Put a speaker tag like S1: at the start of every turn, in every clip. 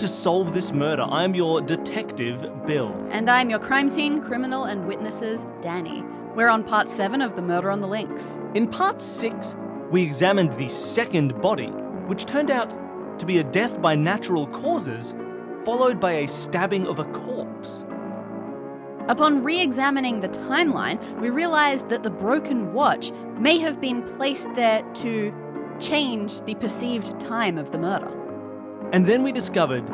S1: to Solve This Murder. I'm your detective, Bill.
S2: And I'm your crime scene, criminal and witnesses, Dani. We're on part 7 of The Murder on the Links.
S1: In part 6, we examined the second body, which turned out to be a death by natural causes, followed by a stabbing of a corpse.
S2: Upon re-examining the timeline, we realised that the broken watch may have been placed there to change the perceived time of the murder.
S1: And then we discovered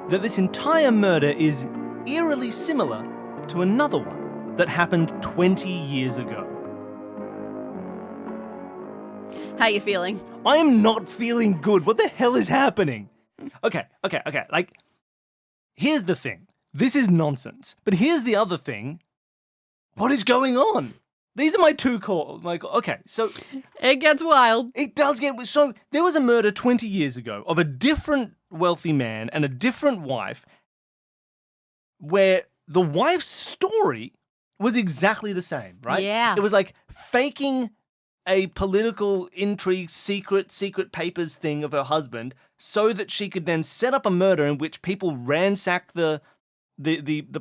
S1: that this entire murder is eerily similar to another one that happened 20 years ago.
S2: How you feeling?
S1: I am not feeling good. What the hell is happening? Okay. Like, here's the thing. This is nonsense. But here's the other thing. What is going on? These are my two calls. Okay, so...
S2: It gets wild.
S1: It does get... So, there was a murder 20 years ago of a different wealthy man and a different wife where the wife's story was exactly the same, right?
S2: Yeah.
S1: It was like faking a political intrigue, secret papers thing of her husband so that she could then set up a murder in which people ransack the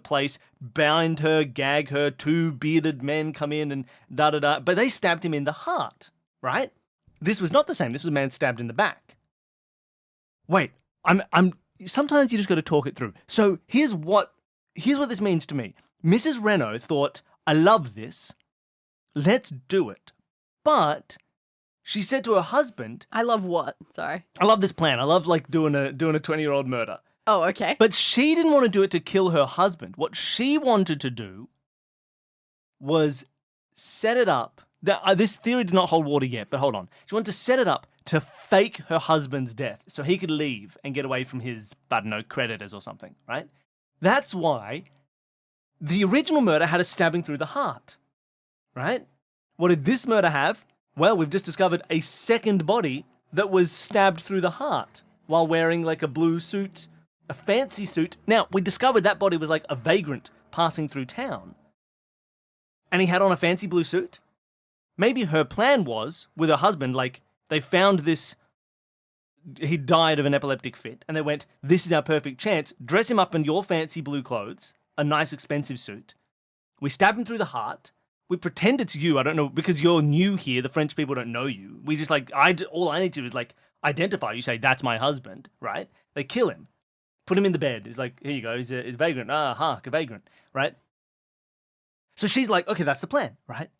S1: place, bind her, gag her, 2 bearded men come in and da-da-da. But they stabbed him in the heart, right? This was not the same. This was a man stabbed in the back. Wait, sometimes you just got to talk it through. So here's what this means to me. Mrs. Renault thought, I love this. Let's do it. But she said to her husband...
S2: I love what? Sorry.
S1: I love this plan. I love doing a 20-year-old murder.
S2: Oh, okay.
S1: But she didn't want to do it to kill her husband. What she wanted to do was set it up. This theory did not hold water yet, but hold on. She wanted to set it up to fake her husband's death so he could leave and get away from his, I don't know, creditors or something, right? That's why the original murder had a stabbing through the heart, right? What did this murder have? Well, we've just discovered a second body that was stabbed through the heart while wearing like a blue suit. A fancy suit. Now, we discovered that body was like a vagrant passing through town. And he had on a fancy blue suit. Maybe her plan was, with her husband, like, they found this... He died of an epileptic fit. And they went, this is our perfect chance. Dress him up in your fancy blue clothes. A nice, expensive suit. We stab him through the heart. We pretend it's you. I don't know, because you're new here. The French people don't know you. We just, like, all I need to do is, like, identify. You say, that's my husband, right? They kill him. Put him in the bed. It's like, here you go. He's a vagrant. A vagrant, right? So she's like, okay, that's the plan, right?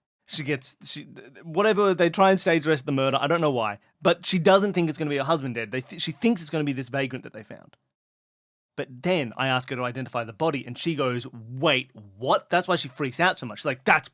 S1: Whatever, they try and stage the rest of the murder. I don't know why. But she doesn't think it's going to be her husband dead. She thinks it's going to be this vagrant that they found. But then I ask her to identify the body, and she goes, wait, what? That's why she freaks out so much. She's like, that's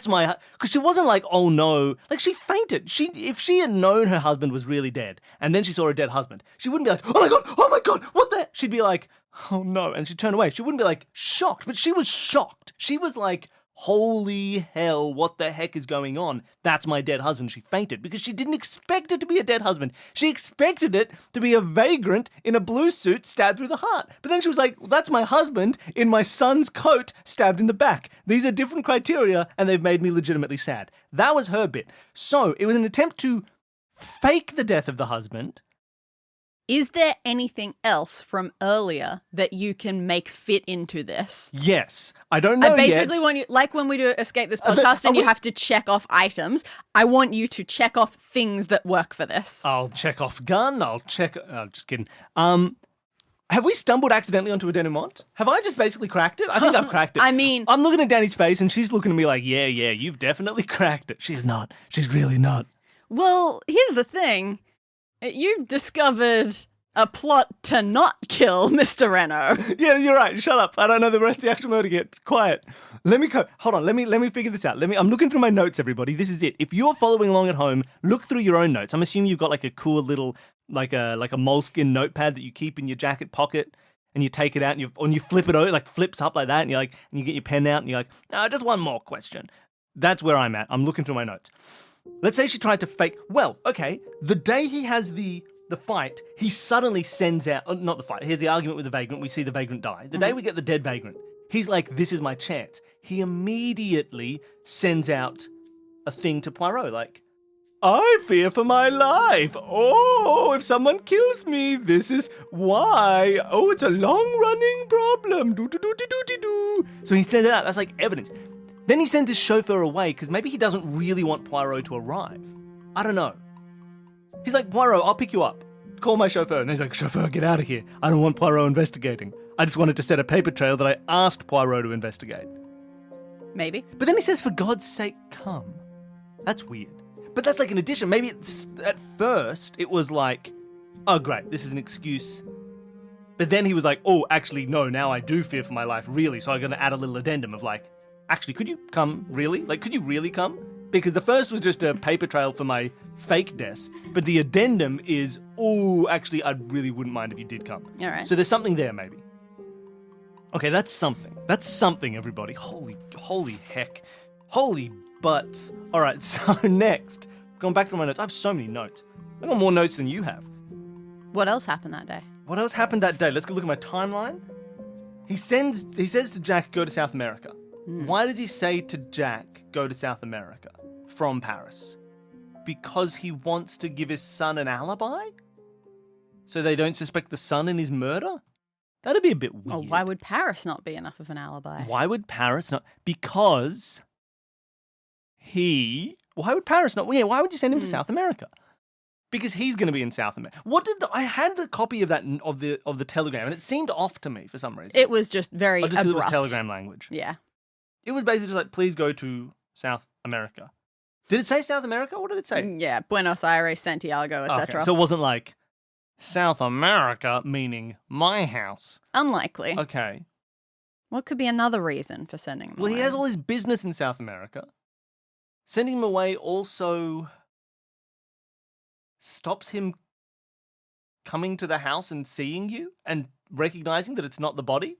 S1: my... Because she wasn't like, oh no. Like, she fainted. If she had known her husband was really dead, and then she saw her dead husband, she wouldn't be like, oh my God, what the... She'd be like, oh no, and she'd turn away. She wouldn't be like, shocked, but she was shocked. She was like... Holy hell, what the heck is going on? That's my dead husband. She fainted because she didn't expect it to be a dead husband. She expected it to be a vagrant in a blue suit stabbed through the heart. But then she was like, well, that's my husband in my son's coat stabbed in the back. These are different criteria and they've made me legitimately sad. That was her bit. So it was an attempt to fake the death of the husband.
S2: Is there anything else from earlier that you can make fit into this?
S1: Yes. I don't know yet.
S2: I basically want you, like when we do Escape This Podcast and you have to check off items, I want you to check off things that work for this.
S1: I'll check off gun, just kidding. Have we stumbled accidentally onto a denouement? Have I just basically cracked it? I think I've cracked it.
S2: I mean...
S1: I'm looking at Dani's face and she's looking at me like, yeah, you've definitely cracked it. She's not. She's really not.
S2: Well, here's the thing. You've discovered a plot to not kill Mr. Renault.
S1: Yeah, you're right. Shut up. I don't know the rest of the actual murder yet. Quiet. Hold on. Let me figure this out. I'm looking through my notes, everybody. This is it. If you're following along at home, look through your own notes. I'm assuming you've got like a cool little, like a moleskin notepad that you keep in your jacket pocket, and you take it out and you flip it over, like flips up like that, and and you get your pen out and you're like, just one more question. That's where I'm at. I'm looking through my notes. Let's say she tried to fake... Well, okay, the day he has the fight, he suddenly sends out... not the fight, here's the argument with the vagrant, we see the vagrant die. The day we get the dead vagrant, he's like, this is my chance. He immediately sends out a thing to Poirot, like, I fear for my life. Oh, if someone kills me, this is why. Oh, it's a long-running problem. Do. So he sends it out. That's like evidence. Then he sends his chauffeur away because maybe he doesn't really want Poirot to arrive. I don't know. He's like, Poirot, I'll pick you up. Call my chauffeur. And he's like, chauffeur, get out of here. I don't want Poirot investigating. I just wanted to set a paper trail that I asked Poirot to investigate.
S2: Maybe.
S1: But then he says, for God's sake, come. That's weird. But that's like an addition. Maybe at first it was like, oh, great, this is an excuse. But then he was like, oh, actually, no, now I do fear for my life, really. So I'm going to add a little addendum of like, actually, could you come, really? Like, could you really come? Because the first was just a paper trail for my fake death. But the addendum is, oh, actually, I really wouldn't mind if you did come.
S2: All right.
S1: So there's something there, maybe. Okay, that's something. That's something, everybody. Holy heck. Holy butts. All right, so next, going back to my notes. I have so many notes. I've got more notes than you have.
S2: What else happened that day?
S1: What else happened that day? Let's go look at my timeline. He says to Jack, go to South America. Why does he say to Jack, go to South America from Paris? Because he wants to give his son an alibi? So they don't suspect the son in his murder? That'd be a bit weird.
S2: Oh, why would Paris not be enough of an alibi?
S1: Why would Paris not? Because why would Paris not? Yeah, why would you send him to South America? Because he's going to be in South America. I had the copy of that of the telegram, and it seemed off to me for some reason.
S2: It was just very
S1: Just
S2: abrupt.
S1: it was telegram language.
S2: Yeah.
S1: It was basically just like, please go to South America. Did it say South America? What did it say?
S2: Yeah, Buenos Aires, Santiago, etc.
S1: Okay, so it wasn't like South America, meaning my house.
S2: Unlikely.
S1: Okay.
S2: What could be another reason for sending him
S1: Well,
S2: away?
S1: he has all his business in South America. Sending him away also stops him coming to the house and seeing you and recognizing that it's not the body.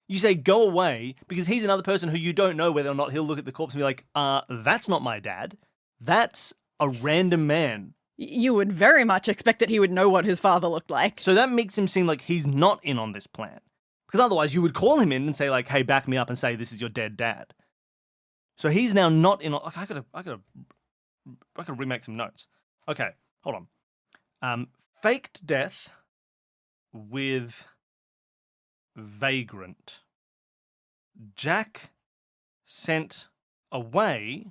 S1: You say go away because he's another person who you don't know whether or not he'll look at the corpse and be like, that's not my dad. That's a random man.
S2: You would very much expect that he would know what his father looked like.
S1: So that makes him seem like he's not in on this plan. Because otherwise you would call him in and say like, hey, back me up and say this is your dead dad. So he's now not in. I gotta remake some notes. Okay, hold on. Faked death with vagrant. Jack sent away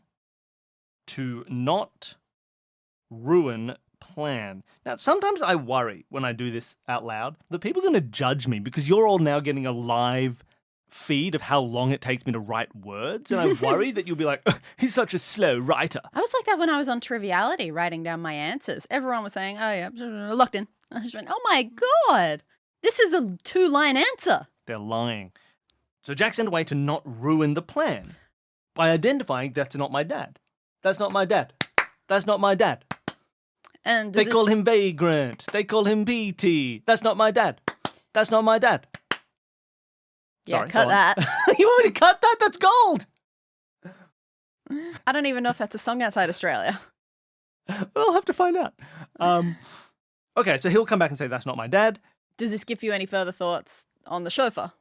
S1: to not ruin plan. Now, sometimes I worry when I do this out loud that people are going to judge me because you're all now getting a live feed of how long it takes me to write words, and I worry that you'll be like, he's such a slow writer.
S2: I was like that when I was on Triviality writing down my answers. Everyone was saying, oh yeah, locked in. I just went, oh my God, this is a 2-line answer.
S1: They're lying. So Jack sent away to not ruin the plan by identifying that's not my dad. That's not my dad. That's not my dad.
S2: And
S1: they call him vagrant. They call him PT. That's not my dad. That's not my dad.
S2: Yeah,
S1: Sorry,
S2: cut that.
S1: You want me to cut that? That's gold.
S2: I don't even know if that's a song outside Australia.
S1: I'll have to find out. Okay, so he'll come back and say, that's not my dad.
S2: Does this give you any further thoughts on the chauffeur?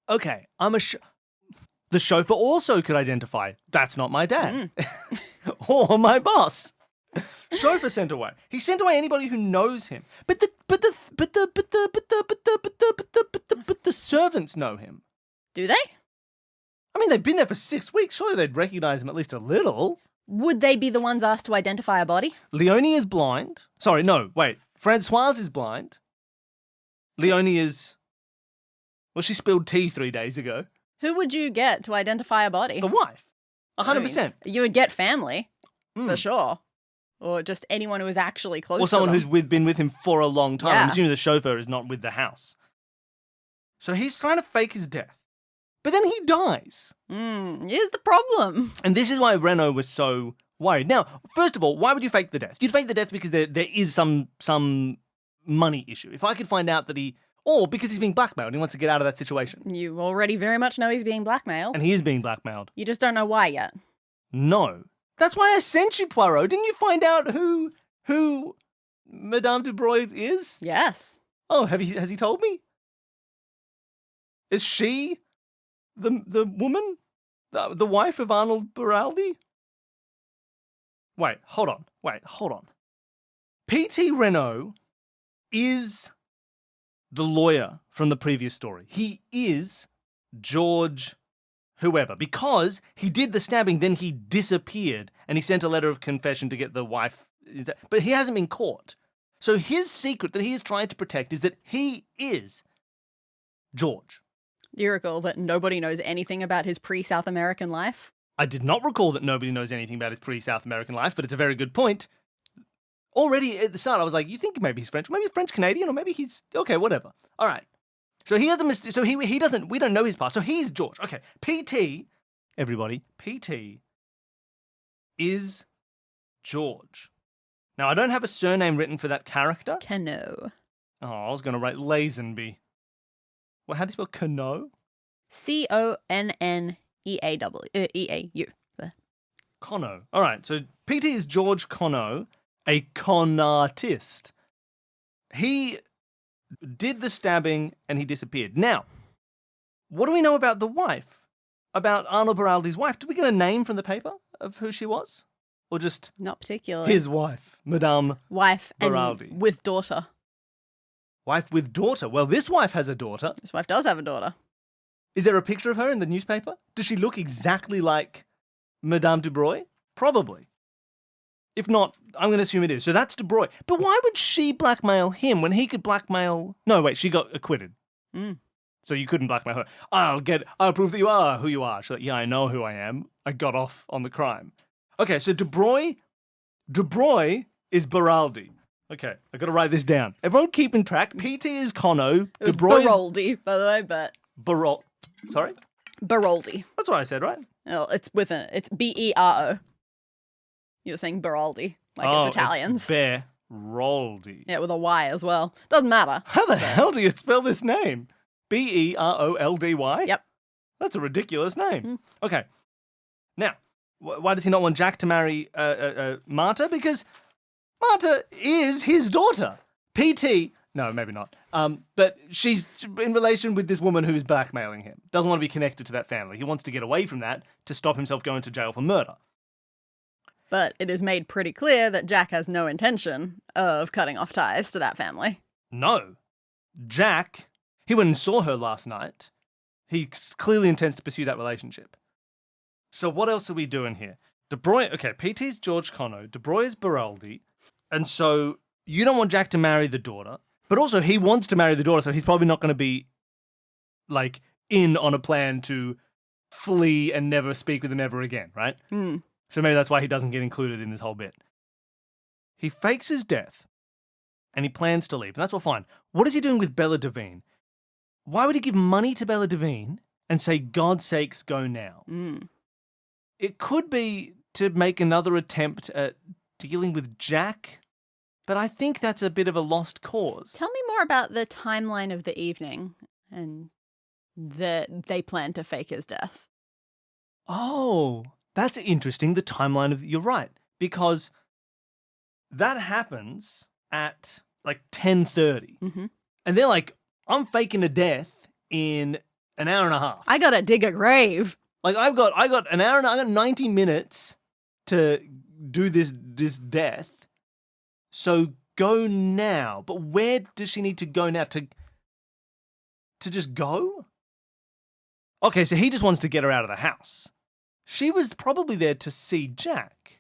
S1: Okay, the chauffeur also could identify, that's not my dad. Or my boss. Chauffeur sent away. He sent away anybody who knows him. But the servants know him.
S2: Do they?
S1: I mean, they've been there for 6 weeks. Surely they'd recognize him at least a little.
S2: Would they be the ones asked to identify a body?
S1: Leonie is blind. Sorry, no, wait. Francoise is blind. Leonie is... Well, she spilled tea 3 days ago.
S2: Who would you get to identify a body?
S1: The wife. 100%.
S2: I mean, you would get family, for sure. Or just anyone who is actually close to them.
S1: Or someone who's been with him for a long time.
S2: Yeah.
S1: I'm assuming the chauffeur is not with the house. So he's trying to fake his death. But then he dies.
S2: Here's the problem.
S1: And this is why Renault was so worried. Now, first of all, why would you fake the death? You'd fake the death because there is some money issue. If I could find out that or because he's being blackmailed and he wants to get out of that situation.
S2: You already very much know he's being blackmailed.
S1: And he is being blackmailed.
S2: You just don't know why yet.
S1: No. That's why I sent you, Poirot. Didn't you find out who Madame Dubroy is?
S2: Yes.
S1: Oh, has he told me? Is she the woman? The wife of Arnold Baraldi? Wait, hold on. P.T. Renault is the lawyer from the previous story. He is George whoever, because he did the stabbing, then he disappeared, and he sent a letter of confession to get the wife. But he hasn't been caught. So his secret that he is trying to protect is that he is George.
S2: Do you recall that nobody knows anything about his pre-South American life?
S1: I did not recall that nobody knows anything about his pre-South American life, but it's a very good point. Already at the start, I was like, you think maybe he's French, maybe he's French-Canadian, or maybe he's, okay, whatever. All right. So he has a mistake, so he doesn't, we don't know his past, so he's George. Okay, P.T., everybody, P.T. is George. Now, I don't have a surname written for that character.
S2: Cano.
S1: Oh, I was going to write Lazenby. Well, how do you spell Cano?
S2: C-O-N-N-E-A-W,
S1: Cono. All right, so P.T. is George Cono, a con artist. He did the stabbing and he disappeared. Now, what do we know about the wife? About Arnold Baraldi's wife? Did we get a name from the paper of who she was? Or just
S2: not particularly.
S1: His wife, Madame
S2: wife
S1: Baraldi.
S2: And with daughter.
S1: Wife with daughter. Well, this wife has a daughter.
S2: This wife does have a daughter.
S1: Is there a picture of her in the newspaper? Does she look exactly like Madame Dubreuil? Probably. If not, I'm going to assume it is. So that's Dubreuil. But why would she blackmail him when he could blackmail... No, wait, she got acquitted. So you couldn't blackmail her. I'll prove that you are who you are. She's like, yeah, I know who I am. I got off on the crime. Okay, so Dubreuil is Baraldi. Okay, I got to write this down. Everyone keeping track. P.T. is Cono.
S2: It was Baraldi, by the way, but...
S1: Sorry?
S2: Baraldi.
S1: That's what I said, right?
S2: Oh, it's B-E-R-O. You were saying Baraldi, like it's Italians.
S1: It's Baraldi.
S2: Yeah, with a Y as well. Doesn't matter.
S1: How the hell do you spell this name? B-E-R-O-L-D-Y?
S2: Yep.
S1: That's a ridiculous name. Okay. Now, why does he not want Jack to marry Marta? Because Marta is his daughter. P.T. No, maybe not. But she's in relation with this woman who is blackmailing him. Doesn't want to be connected to that family. He wants to get away from that to stop himself going to jail for murder.
S2: But it is made pretty clear that Jack has no intention of cutting off ties to that family.
S1: No. Jack, he went and saw her last night. He clearly intends to pursue that relationship. So what else are we doing here? Dubreuil, okay, P.T.'s George Cono, Dubreuil is Baraldi, and so you don't want Jack to marry the daughter, but also he wants to marry the daughter, so he's probably not going to be, like, in on a plan to flee and never speak with him ever again, right? So maybe that's why he doesn't get included in this whole bit. He fakes his death, and he plans to leave, and that's all fine. What is he doing with Bella Devine? Why would he give money to Bella Devine and say, God's sakes, go now? It could be to make another attempt at dealing with Jack, but I think that's a bit of a lost cause.
S2: Tell me more about the timeline of the evening and that they plan to fake his death.
S1: Oh, that's interesting, the timeline of... You're right, because that happens at, like, 10:30. And they're like, I'm faking a death in an hour and a half.
S2: I gotta dig a grave.
S1: Like, I got an hour and I got 90 minutes to do this death. So go now. But where does she need to go now? To just go? Okay, so he just wants to get her out of the house. She was probably there to see Jack.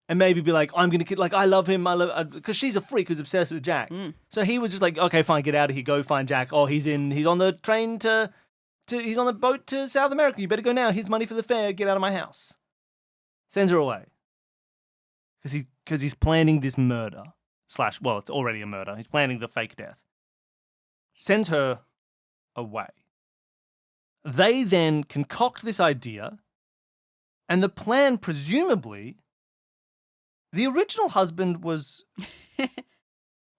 S1: And maybe be like, I'm going to, like, I love him, because she's a freak who's obsessed with Jack. So he was just like, okay, fine, get out of here, go find Jack. Oh, he's on the train he's on the boat to South America. You better go now. Here's money for the fare. Get out of my house. Sends her away. Because he's planning this murder. Well, it's already a murder. He's planning the fake death. Sends her away. They then concoct this idea, and the plan, presumably, the original husband was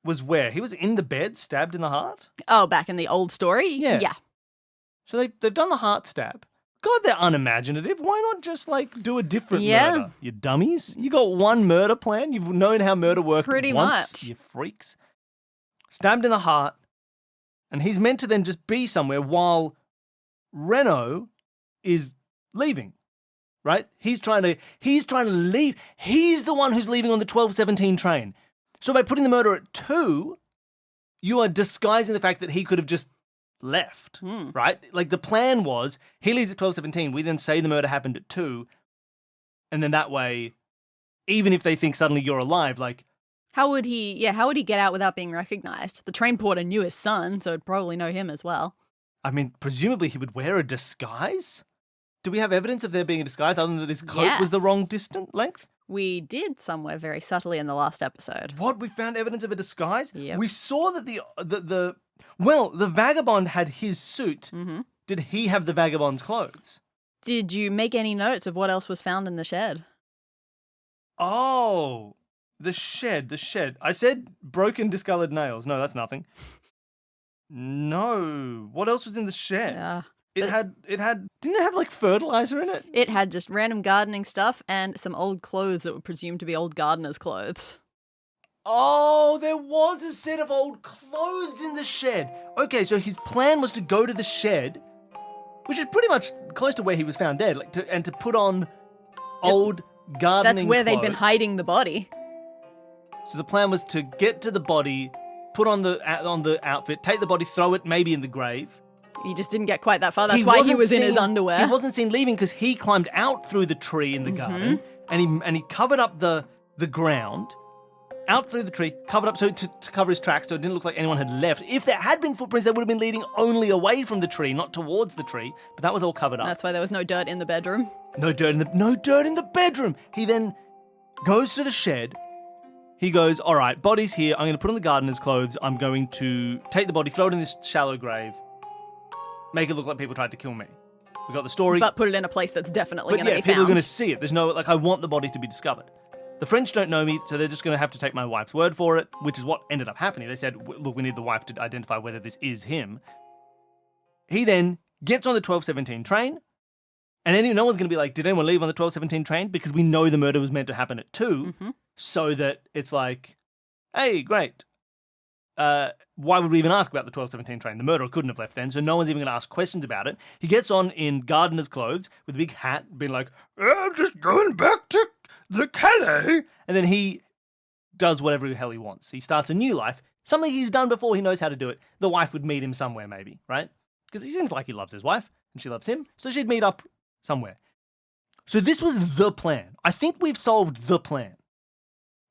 S1: where? He was in the bed, stabbed in the heart?
S2: Oh, back in the old story?
S1: Yeah. So they've done the heart stab. God, they're unimaginative. Why not just, like, do a different murder, you dummies? You got one murder plan. You've known how murder works
S2: pretty
S1: once,
S2: much.
S1: You freaks. Stabbed in the heart, and he's meant to then just be somewhere while Renault is leaving. right? He's trying to leave. He's the one who's leaving on the 12:17 train. So by putting the murder at 2, you are disguising the fact that he could have just left, right? Like the plan was, he leaves at 12:17. We then say the murder happened at 2, and then that way, even if they think suddenly you're alive, like.
S2: How would he get out without being recognized? The train porter knew his son, so he'd probably know him as well.
S1: I mean, presumably he would wear a disguise? Do we have evidence of there being a disguise other than that his coat was the wrong length?
S2: We did somewhere very subtly in the last episode.
S1: What? We found evidence of a disguise?
S2: Yep.
S1: We saw that the vagabond had his suit.
S2: Mm-hmm.
S1: Did he have the vagabond's clothes?
S2: Did you make any notes of what else was found in the shed?
S1: Oh, the shed. I said broken, discolored nails. No, that's nothing. No. What else was in the shed? It had, didn't it have like fertilizer in it?
S2: It had just random gardening stuff and some old clothes that were presumed to be old gardener's clothes.
S1: Oh, there was a set of old clothes in the shed. Okay, so his plan was to go to the shed, which is pretty much close to where he was found dead, and to put on old gardening
S2: That's where
S1: clothes.
S2: they'd been hiding the body.
S1: So the plan was to get to the body, put on the outfit, take the body, throw it maybe in the grave.
S2: He just didn't get quite that far. That's why he was in his underwear.
S1: He wasn't seen leaving because he climbed out through the tree in the garden, and he covered up the ground, out through the tree, covered up to cover his tracks so it didn't look like anyone had left. If there had been footprints, they would have been leading only away from the tree, not towards the tree, but that was all covered up.
S2: That's why there was no dirt in the bedroom.
S1: No dirt in the bedroom. He then goes to the shed. He goes, all right, body's here. I'm going to put on the gardener's clothes. I'm going to take the body, throw it in this shallow grave, make it look like people tried to kill me. We got the story.
S2: But put it in a place that's definitely going to be found.
S1: People are going to see it. There's no, I want the body to be discovered. The French don't know me, so they're just going to have to take my wife's word for it, which is what ended up happening. They said, look, we need the wife to identify whether this is him. He then gets on the 12:17 train, and no one's going to be like, did anyone leave on the 12:17 train? Because we know the murder was meant to happen at 2, so that it's like, hey, great. Why would we even ask about the 12:17 train? The murderer couldn't have left then, so no one's even going to ask questions about it. He gets on in gardener's clothes with a big hat, being like, I'm just going back to the Calais. And then he does whatever the hell he wants. He starts a new life, something he's done before. He knows how to do it. The wife would meet him somewhere maybe, right? Because he seems like he loves his wife and she loves him, so she'd meet up somewhere. So this was the plan. I think we've solved the plan.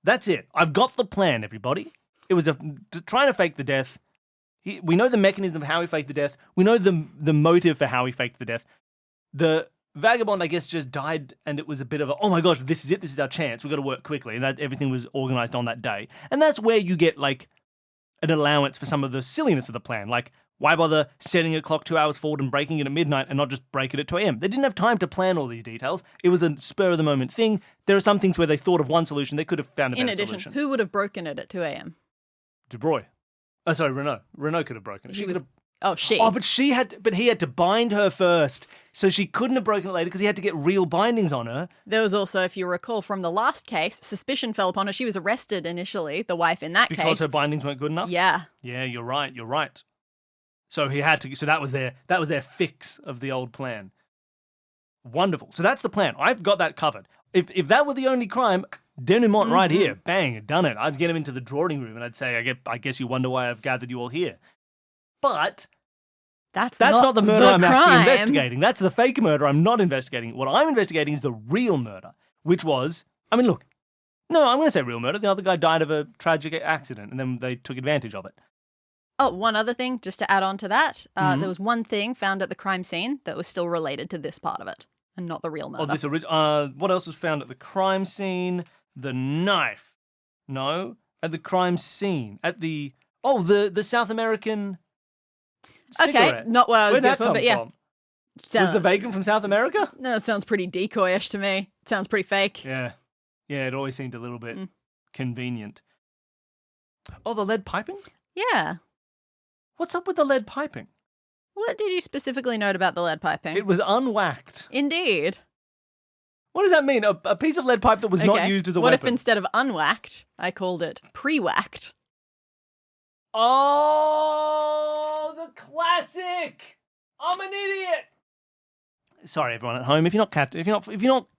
S1: That's it. I've got the plan, everybody. It was trying to fake the death. We know the mechanism of how he faked the death. We know the motive for how he faked the death. The vagabond, I guess, just died, and it was a bit of a, oh my gosh, this is it. This is our chance. We've got to work quickly. And that everything was organized on that day. And that's where you get, like, an allowance for some of the silliness of the plan. Like, why bother setting a clock 2 hours forward and breaking it at midnight and not just break it at 2 a.m.? They didn't have time to plan all these details. It was a spur-of-the-moment thing. There are some things where they thought of one solution. They could have found a better solution.
S2: In addition, who would have broken it at 2 a.m.?
S1: Dubroy. Oh, sorry, Renault. Renault could have broken it. She could have.
S2: Oh, she.
S1: Oh, but he had to bind her first. So she couldn't have broken it later because he had to get real bindings on her.
S2: There was also, if you recall from the last case, suspicion fell upon her. She was arrested initially, the wife in that case.
S1: Because her bindings weren't good enough?
S2: Yeah.
S1: Yeah, you're right. So he had to, so that was their fix of the old plan. Wonderful. So that's the plan. I've got that covered. If that were the only crime, denouement right here. Bang, done it. I'd get him into the drawing room and I'd say, I guess you wonder why I've gathered you all here. But that's not the murder I'm actually investigating. That's the fake murder I'm not investigating. What I'm investigating is the real murder, which was, I'm going to say real murder. The other guy died of a tragic accident and then they took advantage of it.
S2: Oh, one other thing, just to add on to that. There was one thing found at the crime scene that was still related to this part of it and not the real murder.
S1: What else was found at the crime scene? The knife. No, at the crime scene. At the South American cigarette.
S2: Okay, not what I was
S1: Where'd
S2: going
S1: that
S2: for,
S1: come
S2: but yeah.
S1: from? Was the bacon from South America?
S2: No, it sounds pretty decoyish to me. It sounds pretty fake.
S1: Yeah, it always seemed a little bit convenient. Oh, the lead piping?
S2: Yeah.
S1: What's up with the lead piping?
S2: What did you specifically note about the lead piping?
S1: It was unwhacked.
S2: Indeed.
S1: What does that mean? A piece of lead pipe that was not used as a
S2: weapon. What if
S1: weapon?
S2: instead of unwhacked, I called it pre-whacked?
S1: Oh, the classic! I'm an idiot! sorry everyone at home, if you're not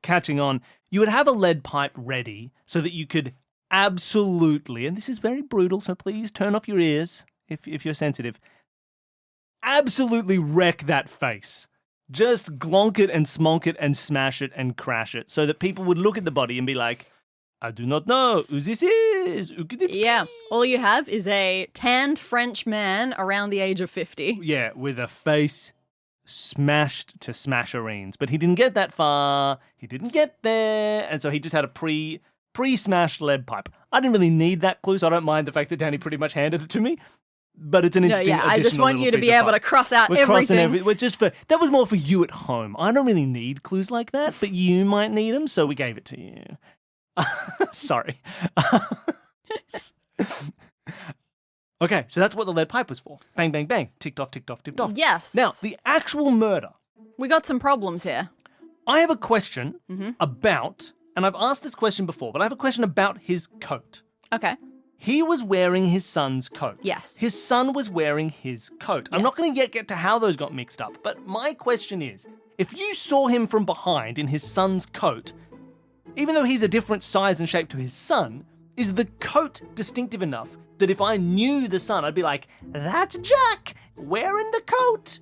S1: catching on, you would have a lead pipe ready so that you could absolutely, and this is very brutal, so please turn off your ears if you're sensitive, absolutely wreck that face. Just glonk it and smonk it and smash it and crash it so that people would look at the body and be like, I do not know who this is. Who could it
S2: Yeah,
S1: be?
S2: all you have is a tanned French man around the age of 50.
S1: Yeah, with a face smashed to smashereens. But he didn't get that far. He didn't get there. And so he just had a pre-smashed lead pipe. I didn't really need that clue, so I don't mind the fact that Danny pretty much handed it to me. But it's an interesting
S2: I just want you to be able to cross out everything.
S1: That was more for you at home. I don't really need clues like that, but you might need them, so we gave it to you. Sorry. Okay, so that's what the lead pipe was for. Bang, bang, bang. Ticked off, ticked off, ticked off.
S2: Yes.
S1: Now, the actual murder.
S2: We got some problems here.
S1: I have a question about, and I've asked this question before, but I have a question about his coat.
S2: Okay.
S1: He was wearing his son's coat.
S2: Yes.
S1: His son was wearing his coat. I'm not going to yet get to how those got mixed up, but my question is, if you saw him from behind in his son's coat, even though he's a different size and shape to his son, is the coat distinctive enough that if I knew the son, I'd be like, that's Jack wearing the coat?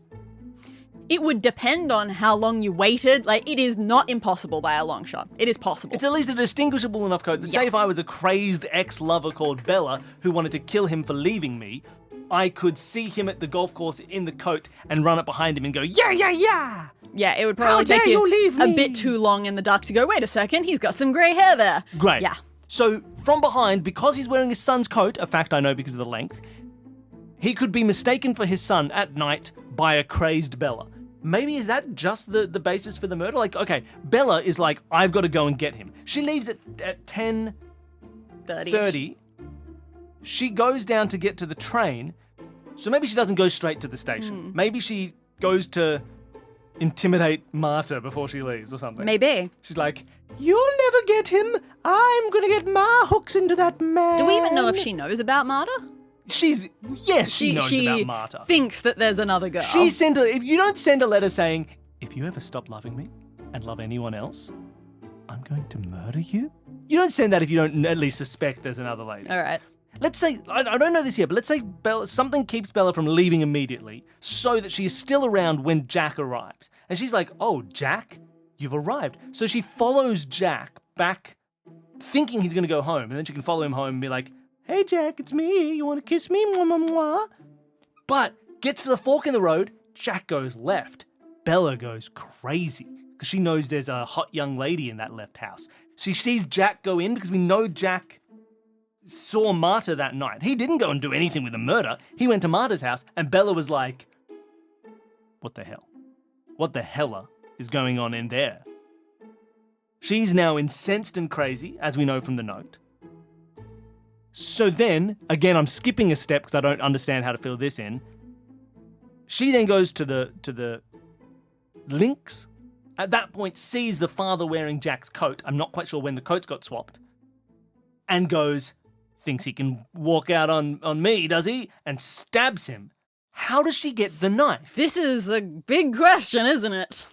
S2: It would depend on how long you waited. Like, it is not impossible by a long shot. It is possible.
S1: It's at least a distinguishable enough coat that, say if I was a crazed ex-lover called Bella who wanted to kill him for leaving me, I could see him at the golf course in the coat and run up behind him and go, yeah, yeah, yeah!
S2: Yeah, it would probably take you a bit too long in the dark to go, wait a second, he's got some grey hair there.
S1: Great.
S2: Yeah.
S1: So, from behind, because he's wearing his son's coat, a fact I know because of the length, he could be mistaken for his son at night by a crazed Bella. Maybe is that just the basis for the murder? Like, okay, Bella is like, I've got to go and get him. She leaves at 10:30. She goes down to get to the train, so maybe she doesn't go straight to the station. Maybe she goes to intimidate Marta before she leaves or something.
S2: Maybe.
S1: She's like, you'll never get him. I'm going to get my hooks into that man.
S2: Do we even know if she knows about Marta?
S1: She knows about Marta.
S2: She thinks that there's another girl.
S1: If you don't send a letter saying, if you ever stop loving me and love anyone else, I'm going to murder you. You don't send that if you don't at least suspect there's another lady.
S2: All right.
S1: Let's say, I don't know this yet, but let's say something keeps Bella from leaving immediately so that she is still around when Jack arrives. And she's like, oh, Jack, you've arrived. So she follows Jack back thinking he's going to go home. And then she can follow him home and be like, hey, Jack, it's me. You want to kiss me? Mwah, mwah, mwah. But gets to the fork in the road. Jack goes left. Bella goes crazy because she knows there's a hot young lady in that left house. She sees Jack go in because we know Jack saw Marta that night. He didn't go and do anything with the murder. He went to Marta's house and Bella was like, what the hell? What the hella is going on in there? She's now incensed and crazy, as we know from the note. So then, again, I'm skipping a step because I don't understand how to fill this in. She then goes to the links. At that point, sees the father wearing Jack's coat. I'm not quite sure when the coats got swapped. And thinks he can walk out on me, does he? And stabs him. How does she get the knife?
S2: This is a big question, isn't it?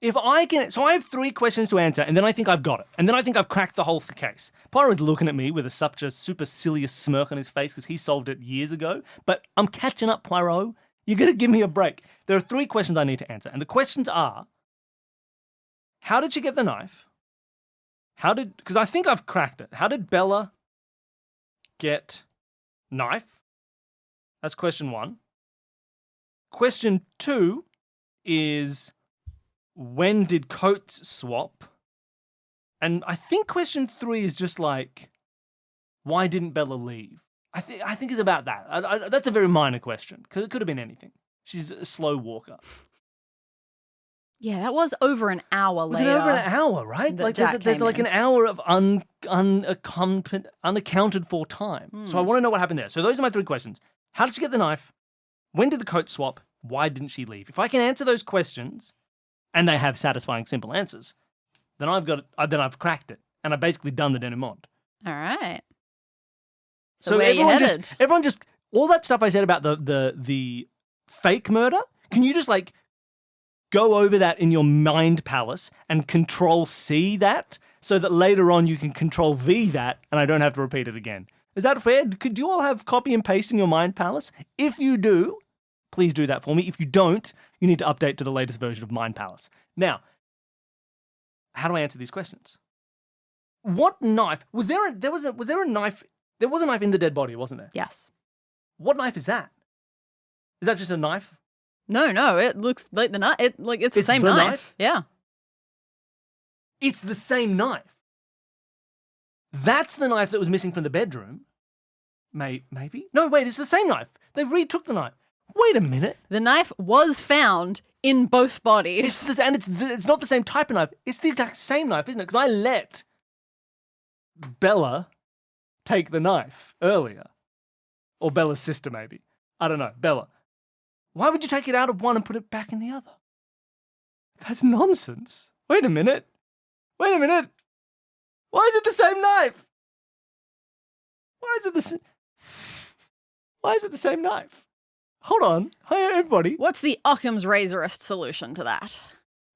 S1: So I have 3 questions to answer, and then I think I've got it. And then I think I've cracked the whole case. Poirot's looking at me with such a supercilious smirk on his face because he solved it years ago. But I'm catching up, Poirot. You're going to give me a break. There are 3 questions I need to answer. And the questions are, how did she get the knife? Because I think I've cracked it. How did Bella get knife? That's question 1. Question 2 is, when did coats swap? And I think question 3 is just like, why didn't Bella leave? I think it's about that. That's a very minor question, because it could have been anything. She's a slow walker.
S2: Yeah, that was over an hour later.
S1: Was it over an hour, right? Like there's like an hour of unaccounted for time. So I want to know what happened there. So those are my 3 questions. How did she get the knife? When did the coat swap? Why didn't she leave? If I can answer those questions, and they have satisfying, simple answers, then I've cracked it, and I've basically done the denouement.
S2: All right.
S1: So
S2: where
S1: everyone
S2: you headed?
S1: everyone just all that stuff I said about the fake murder. Can you just like go over that in your mind palace and control C that so that later on you can control V that and I don't have to repeat it again. Is that fair? Could you all have copy and paste in your mind palace? If you do, please do that for me. If you don't, you need to update to the latest version of Mind Palace. Now, how do I answer these questions? What knife? Was there a knife? There was a knife in the dead body, wasn't there?
S2: Yes.
S1: What knife is that? Is that just a knife?
S2: No, it looks like the knife. It's the same knife. Yeah.
S1: It's the same knife. That's the knife that was missing from the bedroom. Maybe? No, wait, it's the same knife. They retook the knife. Wait a minute.
S2: The knife was found in both bodies.
S1: It's not the same type of knife. It's the exact same knife, isn't it? Because I let Bella take the knife earlier. Or Bella's sister, maybe. I don't know. Bella. Why would you take it out of one and put it back in the other? That's nonsense. Wait a minute. Why is it the same knife? Why is it the same knife? Hold on. Hi, everybody.
S2: What's the Occam's razorist solution to that?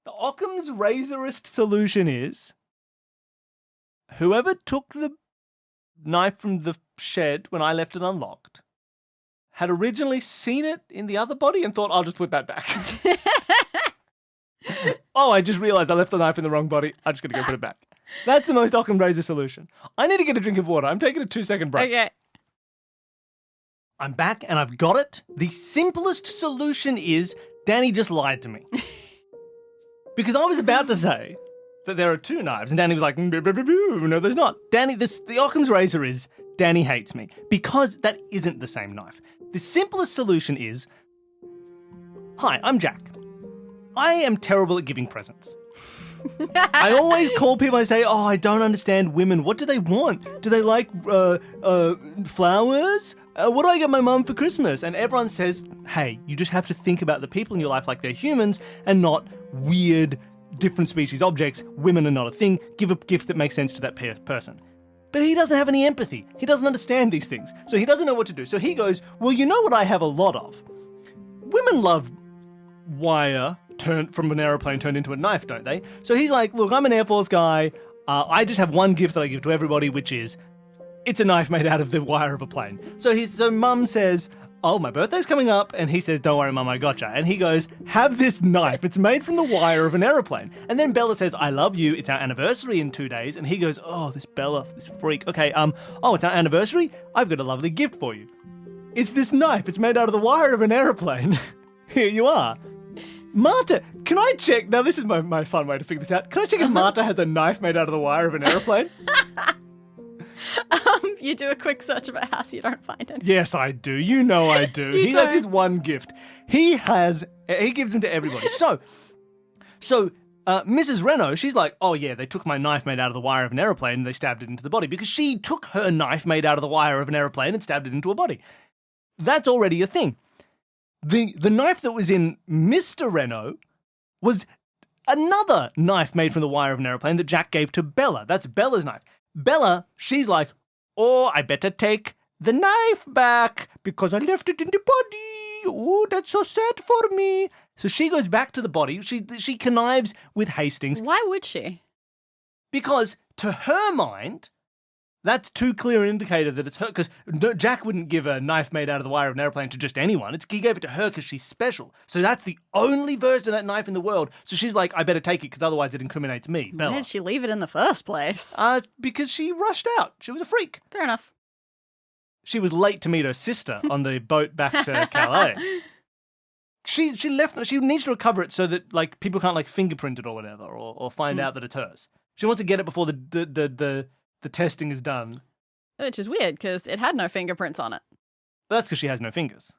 S1: The Occam's razorist solution is whoever took the knife from the shed when I left it unlocked had originally seen it in the other body and thought, I'll just put that back. Oh, I just realized I left the knife in the wrong body. I'm just going to go put it back. That's the most Occam razor solution. I need to get a drink of water. I'm taking a 2-second break.
S2: Okay.
S1: I'm back and I've got it. The simplest solution is Dani just lied to me. Because I was about to say that there are two knives, and Dani was like, no, there's not. Dani, the Occam's razor is Dani hates me because that isn't the same knife. The simplest solution is, hi, I'm Jack. I am terrible at giving presents. I always call people and say, oh, I don't understand women. What do they want? Do they like flowers? What do I get my mum for Christmas? And everyone says, hey, you just have to think about the people in your life like they're humans and not weird, different species objects. Women are not a thing. Give a gift that makes sense to that person. But he doesn't have any empathy. He doesn't understand these things. So he doesn't know what to do. So he goes, well, you know what I have a lot of? Women love wire from an aeroplane turned into a knife, don't they? So he's like, look, I'm an Air Force guy. I just have one gift that I give to everybody, which is, it's a knife made out of the wire of a plane. So mum says, oh, my birthday's coming up. And he says, don't worry, mum, I gotcha. And he goes, have this knife. It's made from the wire of an aeroplane. And then Bella says, I love you. It's our anniversary in 2 days. And he goes, oh, this Bella, this freak. Okay, oh, it's our anniversary? I've got a lovely gift for you. It's this knife. It's made out of the wire of an aeroplane. Here you are. Marta, can I check? Now, this is my fun way to figure this out. Can I check if Marta has a knife made out of the wire of an aeroplane?
S2: You do a quick search of a house, you don't find any.
S1: Yes, I do. You know I do. That's his one gift. He gives them to everybody. So Mrs. Renault, she's like, oh yeah, they took my knife made out of the wire of an aeroplane and they stabbed it into the body because she took her knife made out of the wire of an aeroplane and stabbed it into a body. That's already a thing. The knife that was in Mr. Renault was another knife made from the wire of an aeroplane that Jack gave to Bella. That's Bella's knife. Bella, she's like, oh, I better take the knife back because I left it in the body. Oh, that's so sad for me. So she goes back to the body. She connives with Hastings.
S2: Why would she?
S1: Because to her mind, that's too clear an indicator that it's her. Because Jack wouldn't give a knife made out of the wire of an airplane to just anyone. He gave it to her because she's special. So that's the only version of that knife in the world. So she's like, I better take it because otherwise it incriminates me, Bella.
S2: Why did she leave it in the first place?
S1: Because she rushed out. She was a freak.
S2: Fair enough.
S1: She was late to meet her sister on the boat back to Calais. She left. She needs to recover it so that like people can't like fingerprint it or whatever, or find out that it's hers. She wants to get it before the testing is done.
S2: Which is weird because it had no fingerprints on it.
S1: But that's because she has no fingers.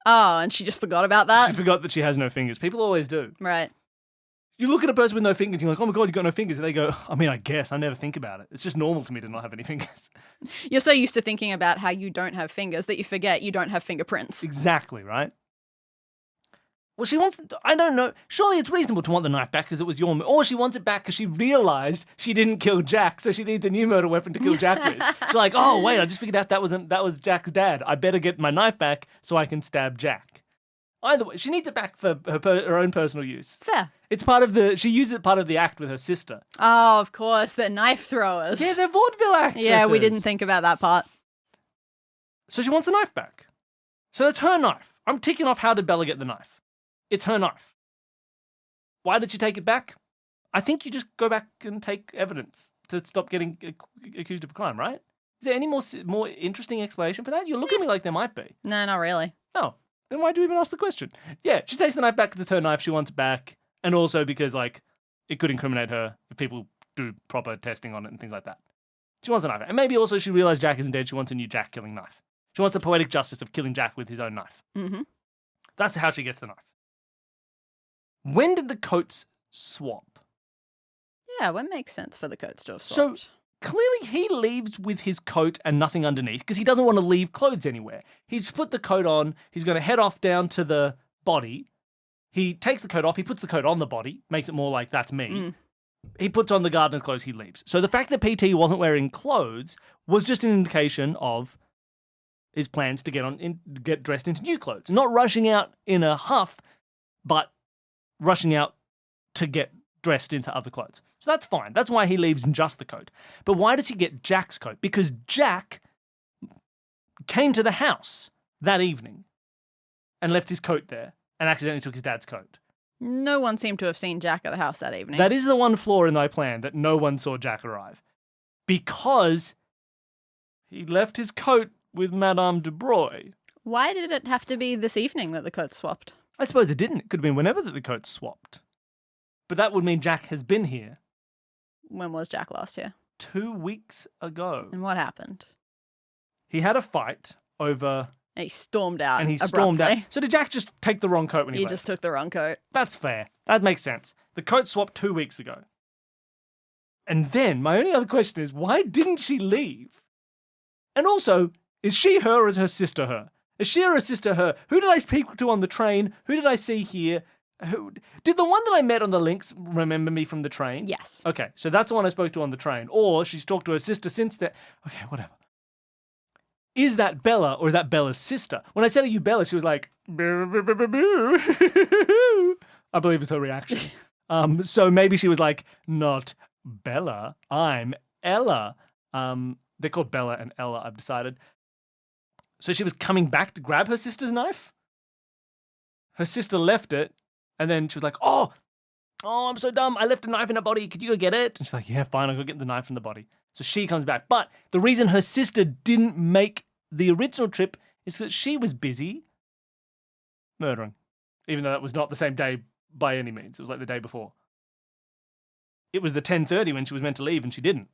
S2: Oh, and she just forgot about that?
S1: She forgot that she has no fingers. People always do.
S2: Right.
S1: You look at a person with no fingers, you're like, oh my God, you got no fingers. And they go, I mean, I guess. I never think about it. It's just normal to me to not have any fingers.
S2: You're so used to thinking about how you don't have fingers that you forget you don't have fingerprints.
S1: Exactly, right? Well, she wants, I don't know, surely it's reasonable to want the knife back because it was your, or she wants it back because she realised she didn't kill Jack, so she needs a new murder weapon to kill Jack with. She's like, oh, wait, I just figured out that was Jack's dad. I better get my knife back so I can stab Jack. Either way, she needs it back for her own personal use.
S2: Fair.
S1: It's part of she uses it part of the act with her sister.
S2: Oh, of course, the knife throwers.
S1: Yeah, they're vaudeville actresses.
S2: Yeah, we didn't think about that part.
S1: So she wants the knife back. So it's her knife. I'm ticking off how did Bella get the knife. It's her knife. Why did she take it back? I think you just go back and take evidence to stop getting accused of a crime, right? Is there any more interesting explanation for that? You're looking at me like there might be.
S2: No, not really.
S1: No. Then why do we even ask the question? Yeah, she takes the knife back because it's her knife. She wants it back. And also because, like, it could incriminate her if people do proper testing on it and things like that. She wants a knife. And maybe also she realized Jack isn't dead. She wants a new Jack killing knife. She wants the poetic justice of killing Jack with his own knife.
S2: Mm-hmm.
S1: That's how she gets the knife. When did the coats swap?
S2: Yeah, it makes sense for the coats to have swapped.
S1: So clearly he leaves with his coat and nothing underneath because he doesn't want to leave clothes anywhere. He's put the coat on. He's going to head off down to the body. He takes the coat off. He puts the coat on the body. Makes it more like that's me.
S2: Mm.
S1: He puts on the gardener's clothes. He leaves. So the fact that PT wasn't wearing clothes was just an indication of his plans to get dressed into new clothes. Not rushing out in a huff, but rushing out to get dressed into other clothes. So that's fine. That's why he leaves in just the coat. But why does he get Jack's coat? Because Jack came to the house that evening and left his coat there and accidentally took his dad's coat.
S2: No one seemed to have seen Jack at the house that evening.
S1: That is the one flaw in thy plan, that no one saw Jack arrive. Because he left his coat with Madame de Broye.
S2: Why did it have to be this evening that the coats swapped?
S1: I suppose it didn't. It could have been whenever that the coats swapped. But that would mean Jack has been here.
S2: When was Jack last here?
S1: 2 weeks ago.
S2: And what happened?
S1: He had a fight over...
S2: And he stormed out
S1: And he
S2: abruptly.
S1: stormed out. So did Jack just take the wrong coat when he left?
S2: He just took the wrong coat.
S1: That's fair. That makes sense. The coat swapped 2 weeks ago. And then, my only other question is, why didn't she leave? And also, is she her or is her sister her? Is she or her sister her? Who did I speak to on the train? Who did I see here? Did the one that I met on the links remember me from the train?
S2: Yes.
S1: Okay, so that's the one I spoke to on the train. Or she's talked to her sister since then. Okay, whatever. Is that Bella or is that Bella's sister? When I said, are you Bella? She was like, boo, boo, boo, boo, boo. I believe it's her reaction. So maybe she was like, not Bella, I'm Ella. They're called Bella and Ella, I've decided. So she was coming back to grab her sister's knife. Her sister left it. And then she was like, oh, I'm so dumb. I left a knife in her body. Could you go get it? And she's like, yeah, fine. I'll go get the knife from the body. So she comes back. But the reason her sister didn't make the original trip is that she was busy murdering. Even though that was not the same day by any means. It was like the day before. It was the 10:30 when she was meant to leave and she didn't.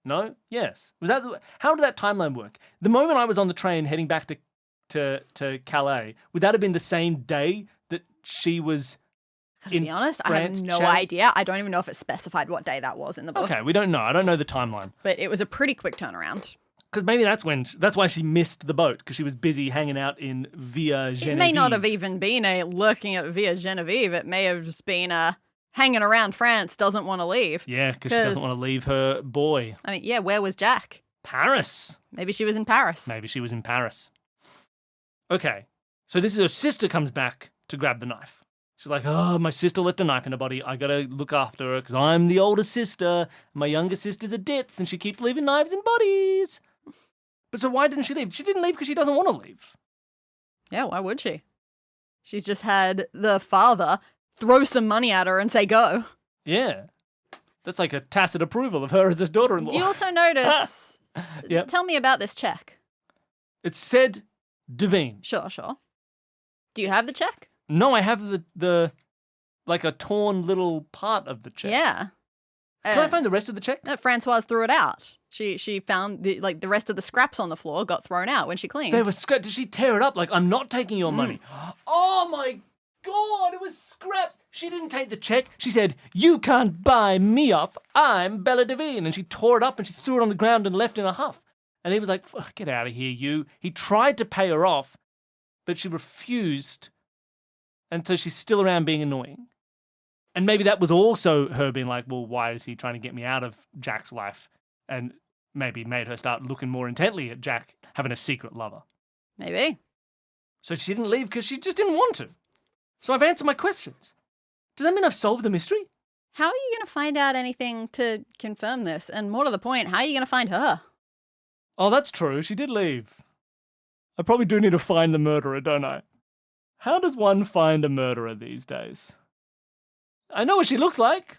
S1: No? Yes. How did that timeline work? The moment I was on the train heading back to Calais, would that have been the same day that she was...
S2: To be honest, I have no idea. I don't even know if it specified what day that was in the book.
S1: Okay, we don't know. I don't know the timeline.
S2: But it was a pretty quick turnaround.
S1: Because maybe that's why she missed the boat, because she was busy hanging out in Via Genevieve.
S2: It may not have even been lurking at Via Genevieve. It may have just been hanging around France, doesn't want to leave.
S1: Yeah, because she doesn't want to leave her boy.
S2: I mean, yeah, where was Jack?
S1: Paris.
S2: Maybe she was in Paris.
S1: Maybe she was in Paris. Okay, so this is her sister comes back to grab the knife. She's like, oh, my sister left a knife in her body. I got to look after her because I'm the older sister. My younger sister's a ditz and she keeps leaving knives in bodies. But so why didn't she leave? She didn't leave because she doesn't want to leave.
S2: Yeah, why would she? She's just had the father throw some money at her and say go.
S1: Yeah. That's like a tacit approval of her as his daughter-in-law.
S2: Do you also notice...
S1: Yep.
S2: Tell me about this check.
S1: It said Devine.
S2: Sure. Do you have the check?
S1: No, I have the like a torn little part of the check.
S2: Yeah.
S1: Can I find the rest of the check?
S2: Francoise threw it out. She found the rest of the scraps on the floor got thrown out when she cleaned.
S1: They were scrapped. Did she tear it up? Like, I'm not taking your money. Oh my God, it was scraps. She didn't take the check. She said, you can't buy me off. I'm Bella Devine. And she tore it up and she threw it on the ground and left in a huff. And he was like, get out of here, you. He tried to pay her off, but she refused. And so she's still around being annoying. And maybe that was also her being like, well, why is he trying to get me out of Jack's life? And maybe made her start looking more intently at Jack having a secret lover.
S2: Maybe.
S1: So she didn't leave because she just didn't want to. So I've answered my questions. Does that mean I've solved the mystery?
S2: How are you going to find out anything to confirm this? And more to the point, how are you going to find her?
S1: Oh, that's true. She did leave. I probably do need to find the murderer, don't I? How does one find a murderer these days? I know what she looks like.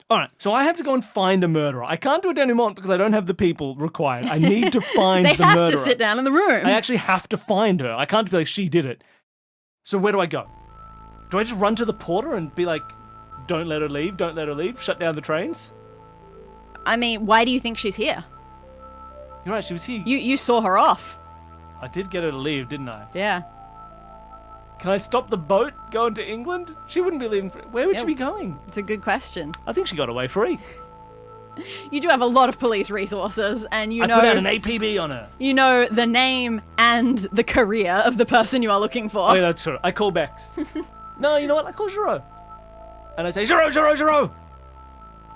S1: All right, so I have to go and find a murderer. I can't do a denouement because I don't have the people required. I need to find the murderer.
S2: They have to sit down in the room.
S1: I actually have to find her. I can't be like, she did it. So where do I go? Do I just run to the porter and be like, don't let her leave, don't let her leave, shut down the trains?
S2: I mean, why do you think she's here?
S1: You're right, she was here.
S2: You saw her off.
S1: I did get her to leave, didn't I?
S2: Yeah.
S1: Can I stop the boat going to England? She wouldn't be leaving. Where would she be going?
S2: It's a good question.
S1: I think she got away free.
S2: You do have a lot of police resources, and
S1: I put out an APB on her.
S2: You know the name and the career of the person you are looking for.
S1: Oh, yeah, that's true. I call Bex. No, you know what? I call Giraud. And I say, Giraud!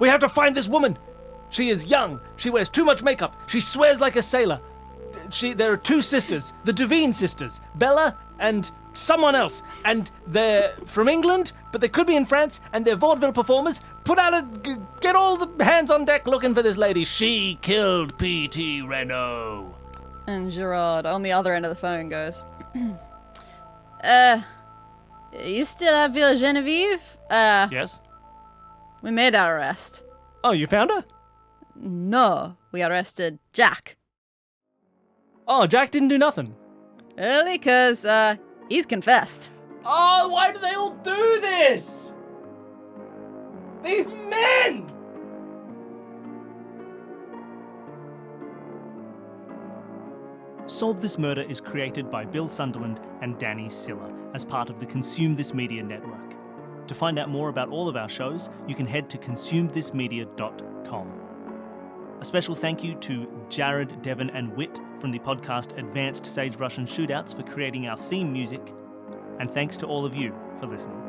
S1: We have to find this woman. She is young. She wears too much makeup. She swears like a sailor. There are two sisters, the Devine sisters, Bella and someone else. And they're from England, but they could be in France, and they're vaudeville performers. Get all the hands on deck looking for this lady. She killed P.T. Renault.
S2: And Gerard, on the other end of the phone, goes, you still at Villa Genevieve?
S1: Yes?
S2: We made our arrest.
S1: Oh, you found her?
S2: No, we arrested Jack.
S1: Oh, Jack didn't do nothing.
S2: Early, because, he's confessed.
S1: Oh, why do they all do this? These men! Solve This Murder is created by Bill Sunderland and Dani Siller as part of the Consume This Media network. To find out more about all of our shows, you can head to consumethismedia.com. A special thank you to Jared, Devon and Whit from the podcast Advanced Sagebrush and Shootouts for creating our theme music, and thanks to all of you for listening.